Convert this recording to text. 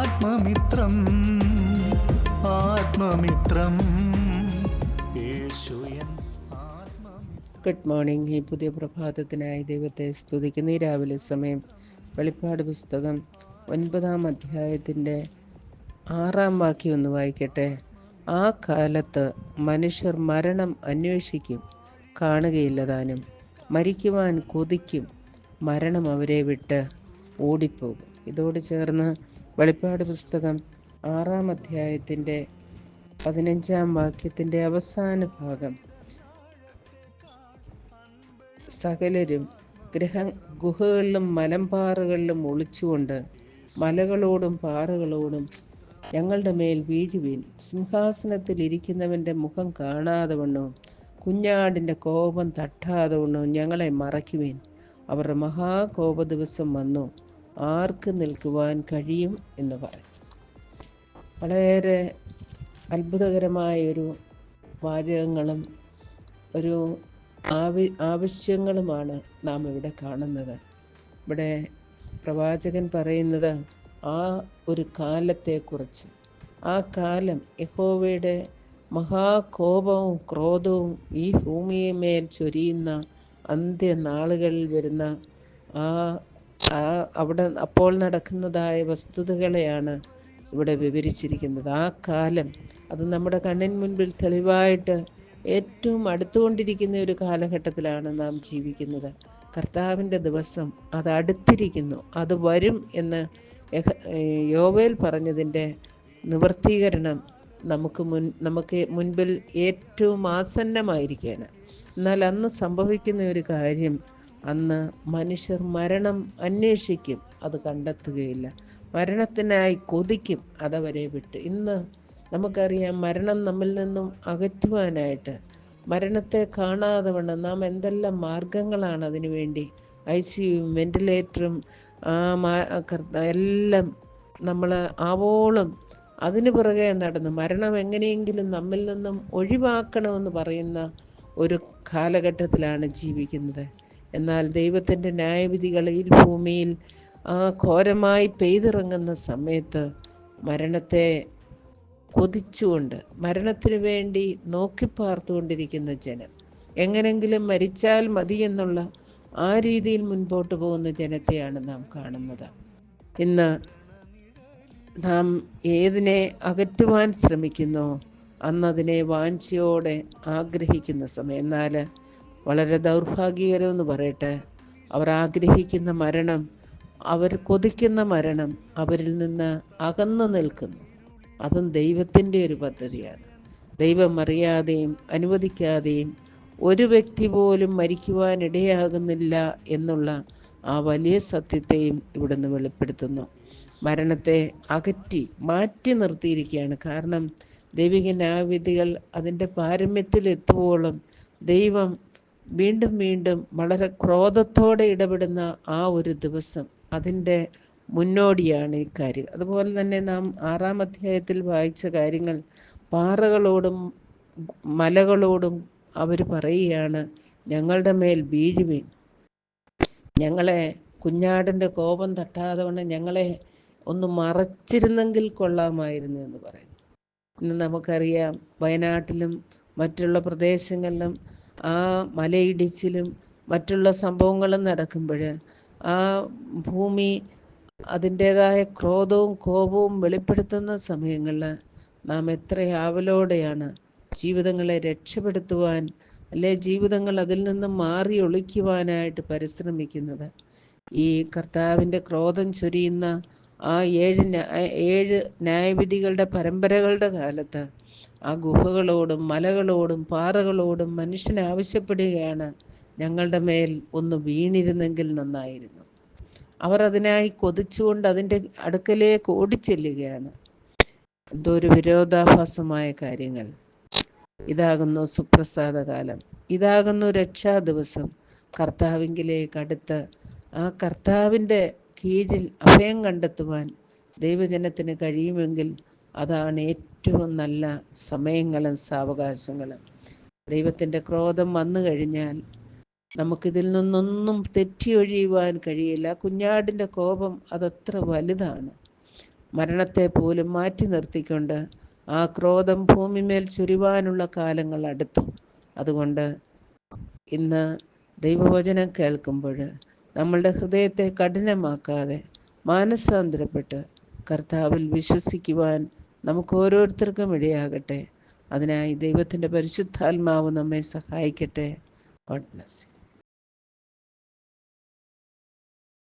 ആത്മമിത്രം ആത്മമിത്രം യേശുയൻ ആത്മമിത്രം. Good morning. ഈ പുതിയ പ്രഭാതത്തിനായി ദൈവത്തെ സ്തുതിക്കുന്ന ഈ രാവിലെ സമയം വെളിപ്പാട് പുസ്തകം 9-ാം അധ്യായത്തിൻ്റെ 6-ാം വാക്യം ഒന്ന് വായിക്കട്ടെ. ആ കാലത്ത് മനുഷ്യർ മരണം അന്വേഷിക്കും, കാണുകയില്ലതാനും. മരിക്കുവാൻ കൊതിക്കും, മരണം അവരെ വിട്ട് ഓടിപ്പോകും. ഇതോട് ചേർന്ന് വെളിപ്പാട് പുസ്തകം 6-ാം അധ്യായത്തിൻ്റെ 15-ാം വാക്യത്തിൻ്റെ അവസാന ഭാഗം, സകലരും ഗുഹകളിലും മലമ്പാറകളിലും ഒളിച്ചുകൊണ്ട് മലകളോടും പാറകളോടും ഞങ്ങളുടെ മേൽ വീഴുവീൻ, സിംഹാസനത്തിൽ ഇരിക്കുന്നവൻ്റെ മുഖം കാണാതെ വണ്ണവും കുഞ്ഞാടിൻ്റെ കോപം തട്ടാതെ വണ്ണവും ഞങ്ങളെ മറയ്ക്കുവീൻ. അവരുടെ മഹാകോപ ദിവസം വന്നു, ആർക്ക് നിൽക്കുവാൻ കഴിയും എന്ന് പറയും. വളരെ അത്ഭുതകരമായൊരു വാചകങ്ങളും ഒരു ആവശ്യങ്ങളുമാണ് നാം ഇവിടെ കാണുന്നത്. ഇവിടെ പ്രവാചകൻ പറയുന്നത് ആ ഒരു കാലത്തെക്കുറിച്ച്. ആ കാലം യഹോവയുടെ മഹാകോപവും ക്രോധവും ഈ ഭൂമിയെ മേൽ ചൊരിയുന്ന അന്ത്യനാളുകളിൽ വരുന്ന അവിടെ അപ്പോൾ നടക്കുന്നതായ വസ്തുതകളെയാണ് ഇവിടെ വിവരിച്ചിരിക്കുന്നത്. ആ കാലം അത് നമ്മുടെ കണ്ണിന് മുൻപിൽ തെളിവായിട്ട് ഏറ്റവും അടുത്തുകൊണ്ടിരിക്കുന്ന ഒരു കാലഘട്ടത്തിലാണ് നാം ജീവിക്കുന്നത്. കർത്താവിൻ്റെ ദിവസം അത് അടുത്തിരിക്കുന്നു, അത് വരും എന്ന് യോവേൽ പറഞ്ഞതിൻ്റെ നിവർത്തീകരണം നമുക്ക് മുൻപിൽ ഏറ്റവും ആസന്നമായിരിക്കുകയാണ്. എന്നാൽ അന്ന് സംഭവിക്കുന്ന ഒരു കാര്യം, അന്ന് മനുഷ്യർ മരണം അന്വേഷിക്കും, അത് കണ്ടെത്തുകയില്ല. മരണത്തിനായി കൊതിക്കും, അതവരെ വിട്ട്. ഇന്ന് നമുക്കറിയാം, മരണം നമ്മിൽ നിന്നും അകറ്റുവാനായിട്ട്, മരണത്തെ കാണാതെ വണ്ണം നാം എന്തെല്ലാം മാർഗങ്ങളാണ് അതിനു വേണ്ടി, ICUവും വെന്റിലേറ്ററും എല്ലാം നമ്മൾ ആവോളം അതിന് പുറകെ നടന്ന് മരണം എങ്ങനെയെങ്കിലും നമ്മിൽ നിന്നും ഒഴിവാക്കണമെന്ന് പറയുന്ന ഒരു കാലഘട്ടത്തിലാണ് ജീവിക്കുന്നത്. എന്നാൽ ദൈവത്തിൻ്റെ ന്യായവിധികൾ ഈ ഭൂമിയിൽ ഘോരമായി പെയ്തിറങ്ങുന്ന സമയത്ത് മരണത്തെ കൊതിച്ചുകൊണ്ട്, മരണത്തിന് വേണ്ടി നോക്കിപ്പാർത്തുകൊണ്ടിരിക്കുന്ന ജനം, എങ്ങനെങ്കിലും മരിച്ചാൽ മതി എന്നുള്ള ആ രീതിയിൽ മുൻപോട്ട് പോകുന്ന ജനത്തെയാണ് നാം കാണുന്നത്. ഇന്ന് നാം ഏതിനെ അകറ്റുവാൻ ശ്രമിക്കുന്നോ അന്നതിനെ വാഞ്ചയോടെ ആഗ്രഹിക്കുന്ന സമയം. എന്നാൽ വളരെ ദൗർഭാഗ്യകരമെന്ന് പറയട്ടെ, അവർ ആഗ്രഹിക്കുന്ന മരണം, അവർ കൊതിക്കുന്ന മരണം അവരിൽ നിന്ന് അകന്നു നിൽക്കുന്നു. അതും ദൈവത്തിൻ്റെ ഒരു പദ്ധതിയാണ്. ദൈവം അറിയാതെയും അനുവദിക്കാതെയും ഒരു വ്യക്തി പോലും മരിക്കുവാൻ ഇടയാകുന്നില്ല എന്നുള്ള ആ വലിയ സത്യത്തെയും ഇവിടുന്ന് വെളിപ്പെടുത്തുന്നു. മരണത്തെ മാറ്റി നിർത്തിയിരിക്കുകയാണ്. കാരണം ദൈവിക ന്യായവിധികൾ അതിൻ്റെ പാരമ്യത്തിൽ എത്തുവോളം ദൈവം വീണ്ടും വീണ്ടും വളരെ ക്രോധത്തോടെ ഇടപെടുന്ന ആ ഒരു ദിവസം, അതിൻ്റെ മുന്നോടിയാണ് ഈ കാര്യം. അതുപോലെ തന്നെ നാം 6-ാം അധ്യായത്തിൽ വായിച്ച കാര്യങ്ങൾ, പാറകളോടും മലകളോടും അവർ പറയുകയാണ്, ഞങ്ങളുടെ മേൽ വീഴുവീൻ, ഞങ്ങളെ കുഞ്ഞാടിൻ്റെ കോപം തട്ടാതെ വണ്ണം ഞങ്ങളെ ഒന്ന് മറച്ചിരുന്നെങ്കിൽ കൊള്ളാമായിരുന്നു എന്ന് പറയുന്നു. ഇന്ന് നമുക്കറിയാം, വയനാട്ടിലും മറ്റുള്ള പ്രദേശങ്ങളിലും ആ മലയിടിച്ചിലും മറ്റുള്ള സംഭവങ്ങളും നടക്കുമ്പോൾ ആ ഭൂമി അതിൻ്റേതായ ക്രോധവും കോപവും വെളിപ്പെടുത്തുന്ന സമയങ്ങളിൽ നാം എത്ര ആവലോടെയാണ് ജീവിതങ്ങളെ രക്ഷപ്പെടുത്തുവാൻ, അല്ലെ ജീവിതങ്ങൾ അതിൽ നിന്ന് മാറി ഒളിക്കുവാനായിട്ട് പരിശ്രമിക്കുന്നത്. ഈ കർത്താവിൻ്റെ ക്രോധം ചൊരിയുന്ന ആ 7 ന്യായവിധികളുടെ പരമ്പരകളുടെ കാലത്ത് ആ ഗുഹകളോടും മലകളോടും പാറകളോടും മനുഷ്യനെ ആവശ്യപ്പെടുകയാണ്, ഞങ്ങളുടെ മേൽ ഒന്ന് വീണിരുന്നെങ്കിൽ നന്നായിരുന്നു. അവർ അതിനായി കൊതിച്ചുകൊണ്ട് അതിൻ്റെ അടുക്കലേക്ക് ഓടിച്ചെല്ലുകയാണ്. എന്തോ ഒരു വിരോധാഭാസമായ കാര്യങ്ങൾ. ഇതാകുന്നു സുപ്രസാദ കാലം, ഇതാകുന്നു രക്ഷാ ദിവസം. കർത്താവിങ്കിലേക്ക് അടുത്ത് ആ കർത്താവിൻ്റെ കീഴിൽ അഭയം കണ്ടെത്തുവാൻ ദൈവജനത്തിന് കഴിയുമെങ്കിൽ അതാണ് ഏറ്റവും നല്ല സമയങ്ങളും സാവകാശങ്ങളും. ദൈവത്തിൻ്റെ ക്രോധം വന്നു കഴിഞ്ഞാൽ നമുക്കിതിൽ നിന്നൊന്നും തെറ്റിയൊഴിയുവാൻ കഴിയില്ല. കുഞ്ഞാടിൻ്റെ കോപം അതത്ര വലുതാണ്. മരണത്തെ പോലും മാറ്റി നിർത്തിക്കൊണ്ട് ആ ക്രോധം ഭൂമിമേൽ ചുരിവാനുള്ള കാലങ്ങൾ അടുത്തു. അതുകൊണ്ട് ഇന്ന് ദൈവവചനം കേൾക്കുമ്പോൾ നമ്മളുടെ ഹൃദയത്തെ കഠിനമാക്കാതെ മാനസാന്തരപ്പെട്ട് കർത്താവിൽ വിശ്വസിക്കുവാൻ നമുക്ക് ഓരോരുത്തർക്കും ഇടയാകട്ടെ. അതിനായി ദൈവത്തിൻ്റെ പരിശുദ്ധാത്മാവ് നമ്മെ സഹായിക്കട്ടെ. God bless you.